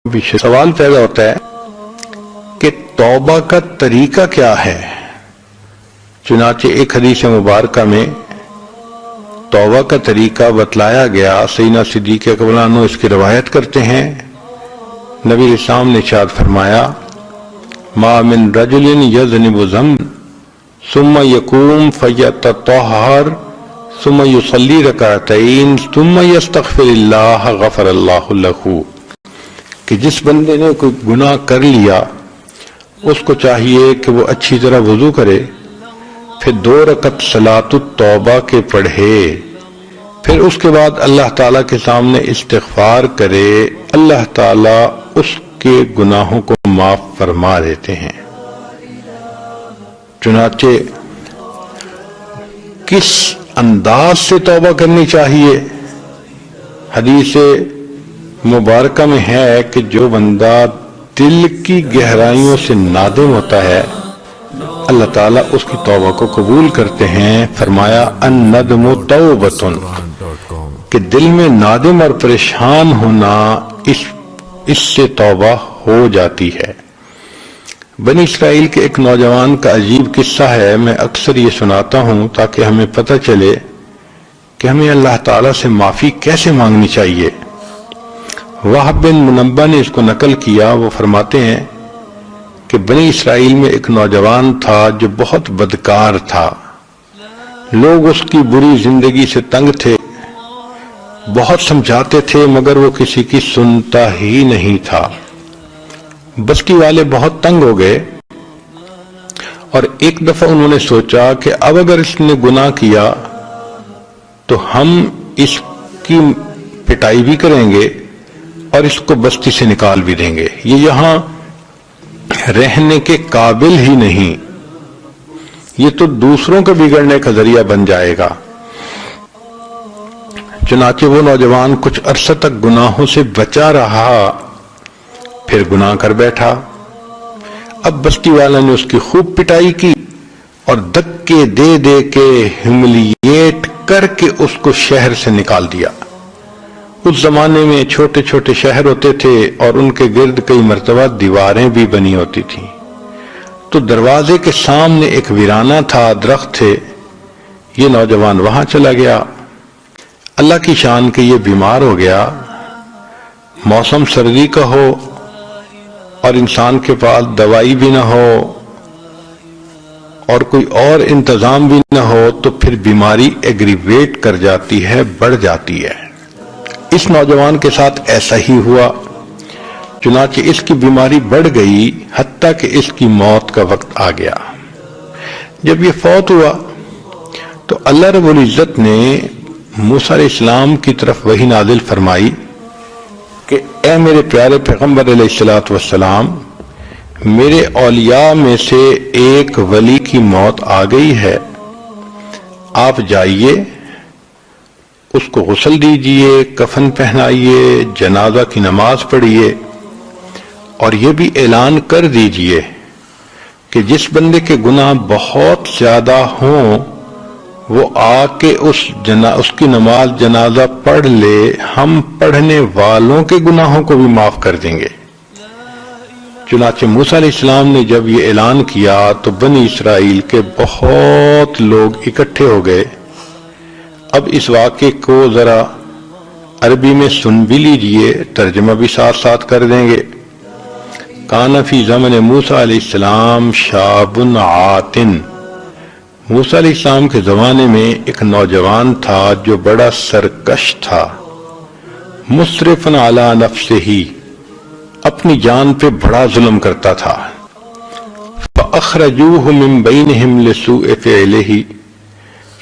سوال پیدا ہوتا ہے کہ توبہ کا طریقہ کیا ہے۔ چنانچہ ایک حدیث مبارکہ میں توبہ کا طریقہ بتلایا گیا۔ سیدنا صدیق اکبر عنہ اس کی روایت کرتے ہیں، نبی علیہ السلام نے ارشاد فرمایا، ما من رجل یذنب ذنبا ثم یقوم فیتطہر ثم یصلی رکعتین ثم یستغفر اللہ غفر اللہ لہ، کہ جس بندے نے کوئی گناہ کر لیا اس کو چاہیے کہ وہ اچھی طرح وضو کرے، پھر 2 رکعت صلاۃ التوبہ کے پڑھے، پھر اس کے بعد اللہ تعالیٰ کے سامنے استغفار کرے، اللہ تعالیٰ اس کے گناہوں کو معاف فرما دیتے ہیں۔ چنانچہ کس انداز سے توبہ کرنی چاہیے؟ حدیث مبارکہ میں ہے کہ جو بندہ دل کی گہرائیوں سے نادم ہوتا ہے اللہ تعالیٰ اس کی توبہ کو قبول کرتے ہیں۔ فرمایا الندم توبۃ، کہ دل میں نادم اور پریشان ہونا اس سے توبہ ہو جاتی ہے۔ بنی اسرائیل کے ایک نوجوان کا عجیب قصہ ہے، میں اکثر یہ سناتا ہوں تاکہ ہمیں پتہ چلے کہ ہمیں اللہ تعالیٰ سے معافی کیسے مانگنی چاہیے۔ وہب بن منبہ نے اس کو نقل کیا، وہ فرماتے ہیں کہ بنی اسرائیل میں ایک نوجوان تھا جو بہت بدکار تھا، لوگ اس کی بری زندگی سے تنگ تھے، بہت سمجھاتے تھے مگر وہ کسی کی سنتا ہی نہیں تھا۔ بستی والے بہت تنگ ہو گئے اور ایک دفعہ انہوں نے سوچا کہ اب اگر اس نے گناہ کیا تو ہم اس کی پٹائی بھی کریں گے اور اس کو بستی سے نکال بھی دیں گے، یہ یہاں رہنے کے قابل ہی نہیں، یہ تو دوسروں کے بگڑنے کا ذریعہ بن جائے گا۔ چنانچہ وہ نوجوان کچھ عرصہ تک گناہوں سے بچا رہا، پھر گناہ کر بیٹھا۔ اب بستی والا نے اس کی خوب پٹائی کی اور دھکے دے دے کے ہیوملیٹ کر کے اس کو شہر سے نکال دیا۔ اس زمانے میں چھوٹے چھوٹے شہر ہوتے تھے اور ان کے گرد کئی مرتبہ دیواریں بھی بنی ہوتی تھیں، تو دروازے کے سامنے ایک ویرانہ تھا، درخت تھے، یہ نوجوان وہاں چلا گیا۔ اللہ کی شان کہ یہ بیمار ہو گیا، موسم سردی کا ہو اور انسان کے پاس دوائی بھی نہ ہو اور کوئی اور انتظام بھی نہ ہو تو پھر بیماری ایگریویٹ کر جاتی ہے، بڑھ جاتی ہے۔ اس نوجوان کے ساتھ ایسا ہی ہوا، چنانچہ اس کی بیماری بڑھ گئی حتیٰ کہ اس کی موت کا وقت آ گیا۔ جب یہ فوت ہوا تو اللہ رب العزت نے موسیٰ علیہ السلام کی طرف وحی نازل فرمائی کہ اے میرے پیارے پیغمبر علیہ السلام، میرے اولیاء میں سے ایک ولی کی موت آ گئی ہے، آپ جائیے اس کو غسل دیجئے، کفن پہنائیے، جنازہ کی نماز پڑھیے اور یہ بھی اعلان کر دیجئے کہ جس بندے کے گناہ بہت زیادہ ہوں وہ آ کے اس کی نماز جنازہ پڑھ لے، ہم پڑھنے والوں کے گناہوں کو بھی معاف کر دیں گے۔ چنانچہ موسیٰ علیہ السلام نے جب یہ اعلان کیا تو بنی اسرائیل کے بہت لوگ اکٹھے ہو گئے۔ اب اس واقعے کو ذرا عربی میں سن بھی لیجئے، ترجمہ بھی ساتھ ساتھ کر دیں گے۔ کان فی زمن موسیٰ علیہ السلام شاب عاتن، موسیٰ علیہ السلام کے زمانے میں ایک نوجوان تھا جو بڑا سرکش تھا، مسرف علی نفسہ، اپنی جان پہ بڑا ظلم کرتا تھا۔ فاخرجوہ من بینہم لسوء فعلہ،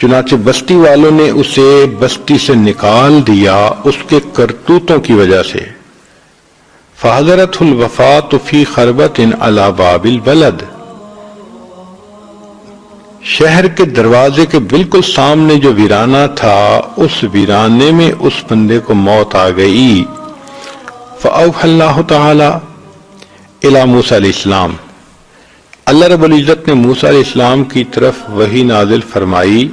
چنانچہ بستی والوں نے اسے بستی سے نکال دیا اس کے کرتوتوں کی وجہ سے۔ فحضرتہ الوفاۃ فی خربۃ علی باب البلد، شہر کے دروازے کے بالکل سامنے جو ویرانہ تھا اس ویرانے میں اس بندے کو موت آ گئی۔ فاوحی اللہ تعالی الی موسیٰ علیہ السلام، اللہ رب العزت نے موسیٰ علیہ السلام کی طرف وحی نازل فرمائی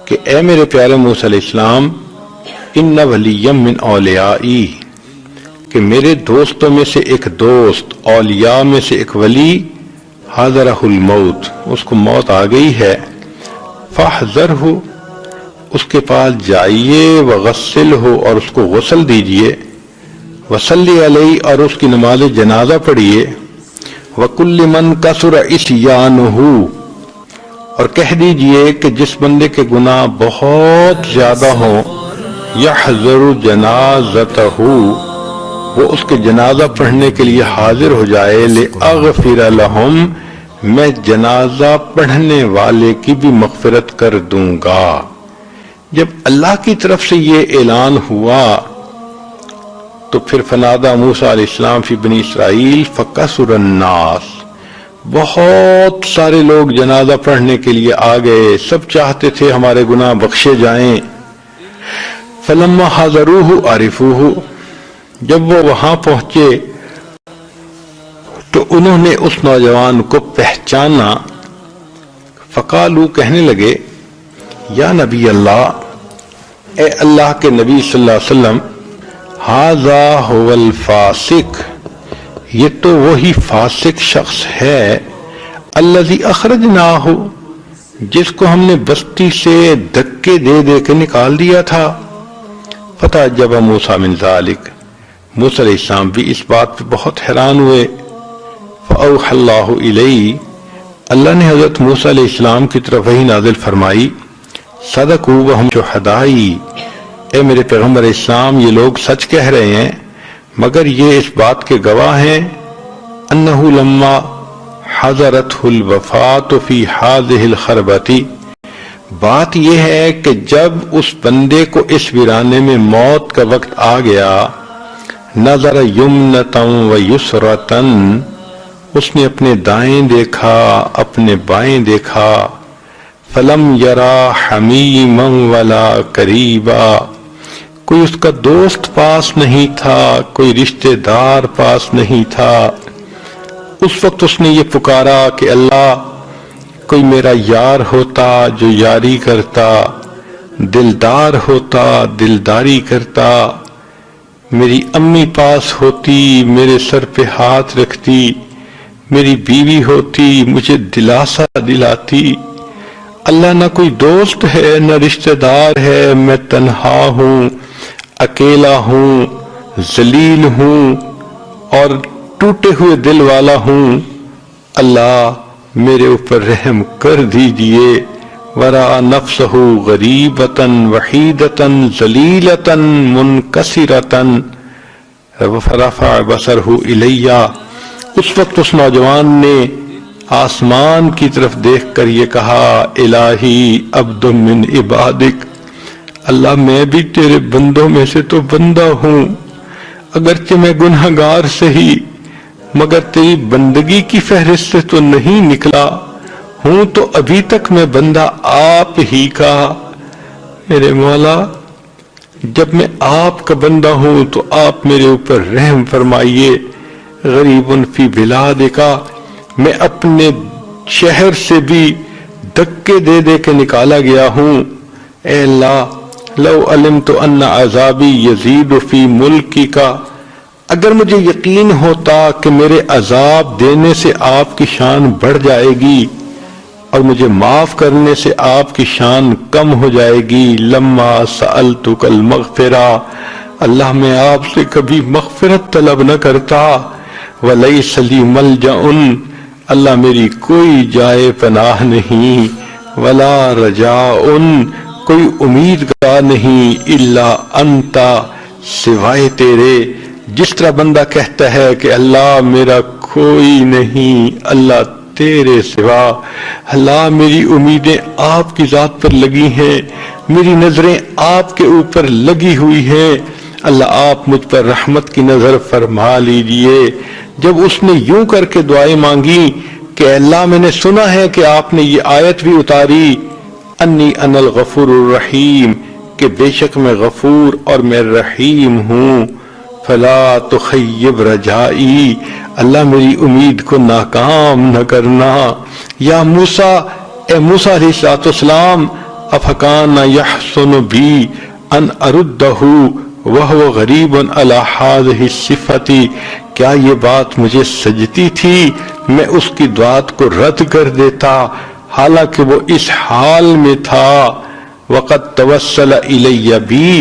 کہ اے میرے پیارے موسیٰ علیہ السلام، ان ولی من اولیائی، کہ میرے دوستوں میں سے ایک دوست، اولیاء میں سے ایک ولی، حاضرہ الموت، اس کو موت آ گئی ہے، فاحذرہ، اس کے پاس جائیے، وغسلہ، اور اس کو غسل دیجیے، وصلی علیہ، اور اس کی نماز جنازہ پڑھیے، وکل من کثر عصیانہ، اور کہہ دیجئے کہ جس بندے کے گناہ بہت زیادہ ہوں، یحضر جنازتہ، وہ اس کے جنازہ پڑھنے کے لیے حاضر ہو جائے، لأغفر لہم، میں جنازہ پڑھنے والے کی بھی مغفرت کر دوں گا۔ جب اللہ کی طرف سے یہ اعلان ہوا تو پھر فنادى موسیٰ علیہ السلام فی بنی اسرائیل فکثر الناس، بہت سارے لوگ جنازہ پڑھنے کے لیے آ گئے، سب چاہتے تھے ہمارے گناہ بخشے جائیں۔ فلما حضروہ عرفوہ، جب وہ وہاں پہنچے تو انہوں نے اس نوجوان کو پہچانا، فقالو، کہنے لگے، یا نبی اللہ، اے اللہ کے نبی صلی اللہ علیہ وسلم، ھذا ھو الفاسق، یہ تو وہی فاسق شخص ہے، الذی اخرجناہ، جس کو ہم نے بستی سے دھکے دے دے کے نکال دیا تھا۔ فتعجب موسیٰ من ذلک، موسیٰ علیہ السلام بھی اس بات پہ بہت حیران ہوئے۔ فأوحى اللہ الیہ، اللہ نے حضرت موسیٰ علیہ السلام کی طرف وحی نازل فرمائی، صدقوا وہم شہدائی، اے میرے پیغمبر اسلام، یہ لوگ سچ کہہ رہے ہیں مگر یہ اس بات کے گواہ ہیں، انہ لما حضرتہ الوفات فی ھذہ الخربۃ، بات یہ ہے کہ جب اس بندے کو اس ویرانے میں موت کا وقت آ گیا، نظر یمنۃ و یسرۃ، اس نے اپنے دائیں دیکھا، اپنے بائیں دیکھا، فلم یرا حمیما ولا قریبا، کوئی اس کا دوست پاس نہیں تھا، کوئی رشتہ دار پاس نہیں تھا۔ اس وقت اس نے یہ پکارا کہ اللہ، کوئی میرا یار ہوتا جو یاری کرتا، دلدار ہوتا دلداری کرتا، میری امی پاس ہوتی میرے سر پہ ہاتھ رکھتی، میری بیوی ہوتی مجھے دلاسا دلاتی۔ اللہ، نہ کوئی دوست ہے نہ رشتہ دار ہے، میں تنہا ہوں، اکیلا ہوں، ذلیل ہوں اور ٹوٹے ہوئے دل والا ہوں، اللہ میرے اوپر رحم کر دیجئے۔ ورا نفسہ غریبۃ وحیدۃ ذلیلۃ منکسرۃ، فرفع بصرہ الیہ، اس وقت اس نوجوان نے آسمان کی طرف دیکھ کر یہ کہا، الہی عبد من عبادک، اللہ میں بھی تیرے بندوں میں سے تو بندہ ہوں، اگرچہ میں گنہگار سہی مگر تیری بندگی کی فہرست سے تو نہیں نکلا ہوں، تو ابھی تک میں بندہ آپ ہی کا۔ میرے مولا، جب میں آپ کا بندہ ہوں تو آپ میرے اوپر رحم فرمائیے۔ غریب فی بلادکا، میں اپنے شہر سے بھی دھکے دے دے کے نکالا گیا ہوں، اے اللہ، لو علمت ان عذابی یزید فی ملکی کا، اگر مجھے یقین ہوتا کہ میرے عذاب دینے سے آپ کی شان بڑھ جائے گی اور مجھے معاف کرنے سے آپ کی شان کم ہو جائے گی، لما سألتک المغفرہ، اللہ میں آپ سے کبھی مغفرت طلب نہ کرتا، ولیس لی ملجأ، اللہ میری کوئی جائے پناہ نہیں، ولا رجاء، کوئی امیدگار نہیں، الا انتا، سوائے تیرے۔ جس طرح بندہ کہتا ہے کہ اللہ میرا کوئی نہیں، اللہ تیرے سوا، اللہ میری امیدیں آپ کی ذات پر لگی ہیں، میری نظریں آپ کے اوپر لگی ہوئی ہیں، اللہ آپ مجھ پر رحمت کی نظر فرما لیجئے۔ جب اس نے یوں کر کے دعائیں مانگی کہ اللہ میں نے سنا ہے کہ آپ نے یہ آیت بھی اتاری، انی انا الغفور الرحیم، کہ بے شک میں غفور اور میں رحیم ہوں، فلا تخیب رجائی، اللہ میری امید کو ناکام نہ کرنا۔ یا موسیٰ، اے موسیٰ علیہ السلام، افکان یحسن بی ان اردہ وَهُوَ غَرِيبٌ عَلَى هَذِهِ الصِّفَةِ، کیا یہ بات مجھے سجتی تھی میں اس کی دعات کو رد کر دیتا حالانکہ وہ اس حال میں تھا. وَقَدْ تَوَسَّلَ إِلَيَّ بِي،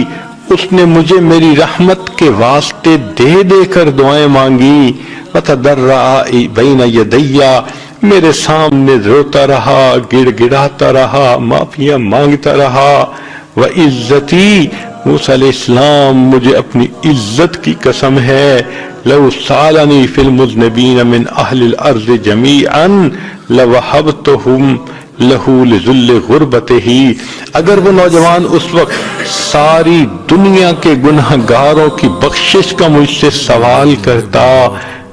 اس نے مجھے میری رحمت کے واسطے دے دے کر دعائیں مانگی. وَتَضَرَّعَ بَيْنَ يَدَيَّ، میرے سامنے روتا رہا، گڑ گڑاتا رہا، معافیاں مانگتا رہا. وَعِزَّتِي، موسیٰ علیہ السلام مجھے اپنی عزت کی قسم ہے، لو سالنی فی المذنبین من اہل الارض جمیعا لوہبتہم لہو لذل غربتہ، اگر وہ نوجوان اس وقت ساری دنیا کے گناہ گاروں کی بخشش کا مجھ سے سوال کرتا،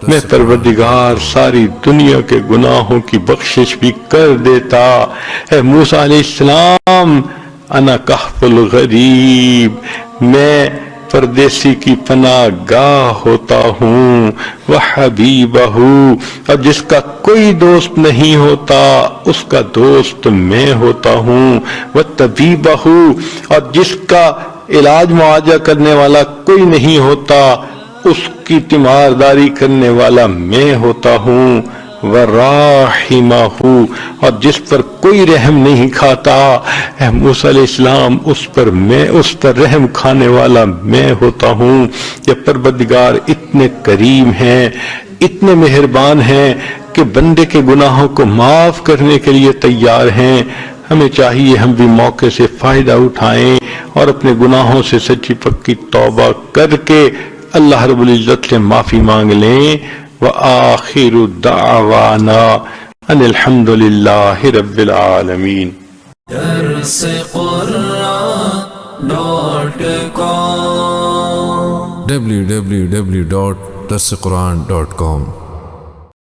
میں پروردگار ساری دنیا کے گناہوں کی بخشش بھی کر دیتا. اے موسیٰ علیہ السلام، انا کہف الغریب، میں پردیسی کی پناہ گاہ ہوتا ہوں. وحبیبہ، اور جس کا کوئی دوست نہیں ہوتا اس کا دوست میں ہوتا ہوں. وطبیبہ، اور جس کا علاج معالجہ کرنے والا کوئی نہیں ہوتا اس کی تیمارداری کرنے والا میں ہوتا ہوں. وراحمہ، اور جس پر کوئی رحم نہیں کھاتا اے موسیٰ علیہ السلام اس پر رحم کھانے والا میں ہوتا ہوں. یہ پروردگار اتنے کریم ہیں، اتنے مہربان ہیں کہ بندے کے گناہوں کو معاف کرنے کے لیے تیار ہیں. ہمیں چاہیے ہم بھی موقع سے فائدہ اٹھائیں اور اپنے گناہوں سے سچی پکی توبہ کر کے اللہ رب العزت سے معافی مانگ لیں. وآخر دعوانا ان الحمد للہ رب العالمین. www.darsequran.com